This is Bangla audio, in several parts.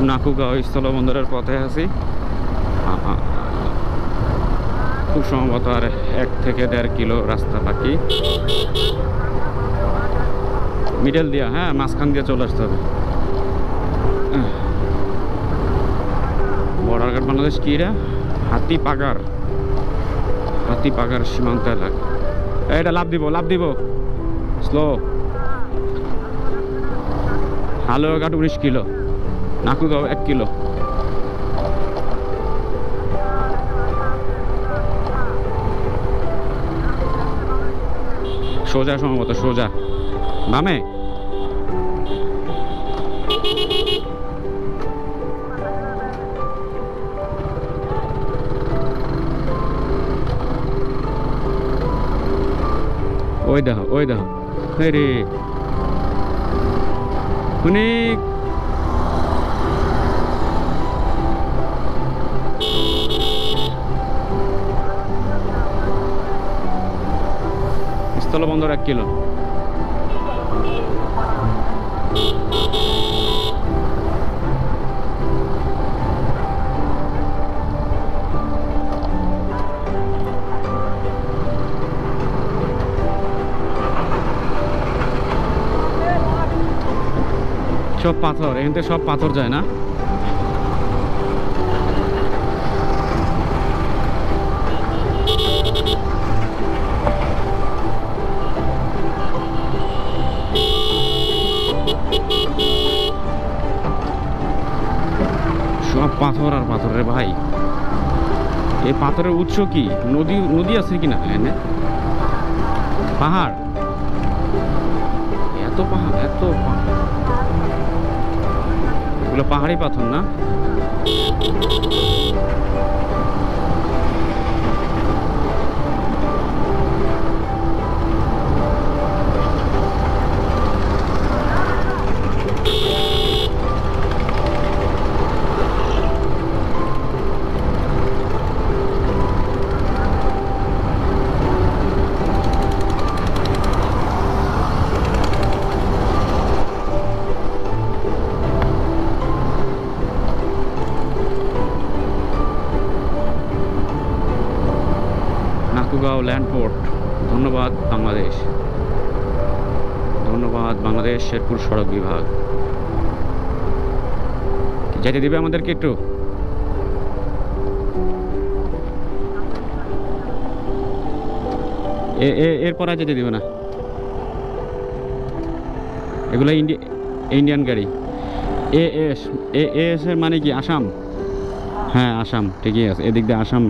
নাকুগাঁও স্থলবন্দরের পথে আছি। খুব সম্ভবত আর 1 থেকে 1.5 কিলো রাস্তা বাকি। মিডল দিয়া, হ্যাঁ, মাঝখান দিয়ে চলে আসতে হবে। বর্ডার গার্ড বাংলাদেশ কি রে? হাতিপাগার সীমান্ত এলাকা। এটা লাভ দিব slow. Haluaghat 19 kilo, Nakugaon 1 kilo. সোজা সম্ভবত, সোজা বামে। ওই দেখো রে অনেক। স্থলবন্দর 1 কিলো। সব পাথর, এখান থেকে সব পাথর যায় না। সব পাথর আর পাথর রে ভাই। এই পাথরের উৎস কি? নদী আছে কিনা? পাহাড়, এত পাহাড়। এগুলো পাহাড়ি পাথর না? Nakugaon land port. ধন্যবাদ বাংলাদেশ শেরপুর সড়ক বিভাগ। যেতে দিবে আমাদেরকে একটু? এরপর আর যেতে দিবে না। এগুলো ইন্ডিয়ান গাড়ি। এএস এর মানে কি? আসাম। হ্যাঁ, আসাম ঠিকই আছে। এদিক দিয়ে আসাম।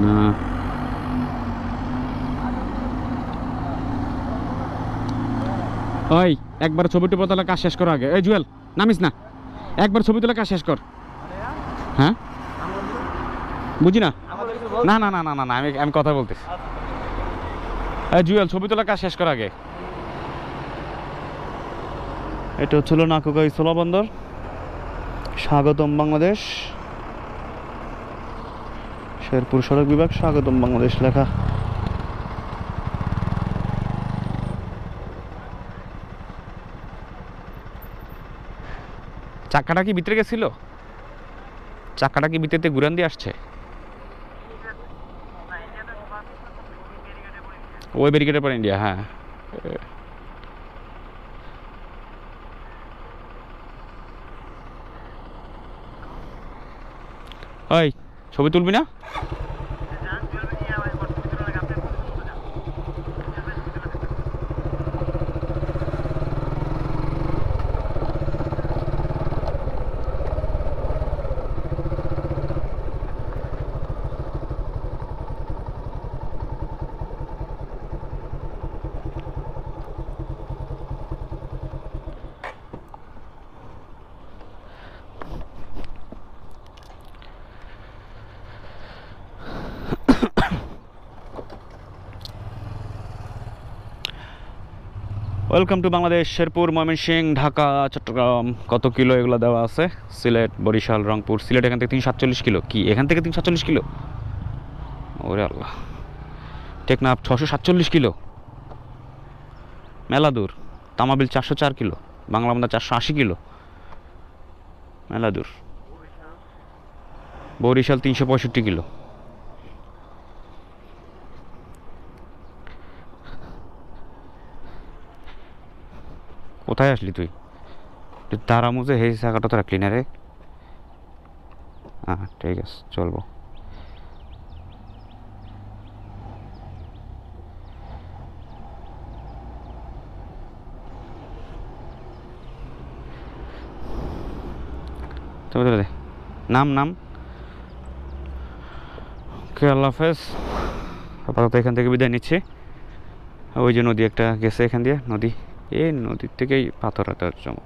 না, ওই একবার ছবি টুপি তোলা কাজ শেষ করো আগে। এই জুয়েল, নামিস না, একবার ছবি তোলা কাজ শেষ কর। হ্যাঁ, বুঝি না। না না না না না, আমি কথা বলতেছি। এই জুয়েল, ছবি তোলা কাজ শেষ কর আগে। এটা হচ্ছিল নাকুগাঁও স্থলবন্দর। স্বাগতম বাংলাদেশ, শেরপুর সড়ক বিভাগ, স্বাগতম বাংলাদেশ লেখা। চাকাটা কি ভিতরে গেছিল? চাকাটা কি ভিতরে ঘুরান দিয়ে আসছে? ওই ব্যারিকেডের পর ইন্ডিয়া। হ্যাঁ, ওই ছবি তুলবি না? Welcome to Bangladesh, Sherpur, Mymensingh, Dhaka, Chittagong. কত কিলো এগুলো দেওয়া আছে? সিলেট, বরিশাল, রংপুর। সিলেট এখান থেকে 347 কিলো। কি এখান থেকে 347 কিলো? ওরে আল্লাহ, টেকনাফ 647 কিলো, মেলা দূর। তামাবিল 404 কিলো, বাংলাবান্ধা 480 কিলো, মেলা দূর। বরিশাল 365 কিলো। কোথায় আসলি তুই? তারা মুজে হেই জায়গাটা তো রাখলি না রে। হ্যাঁ ঠিক আছে, চলবো। তবে দে নাম নাম। ওকে, আল্লাহ হাফেজ। আপাতত এখান থেকে বিদায় নিচ্ছি। ওই যে নদী একটা গেছে এখান দিয়ে, নদী, এই নদীর থেকেই পাথর হাতার জমা।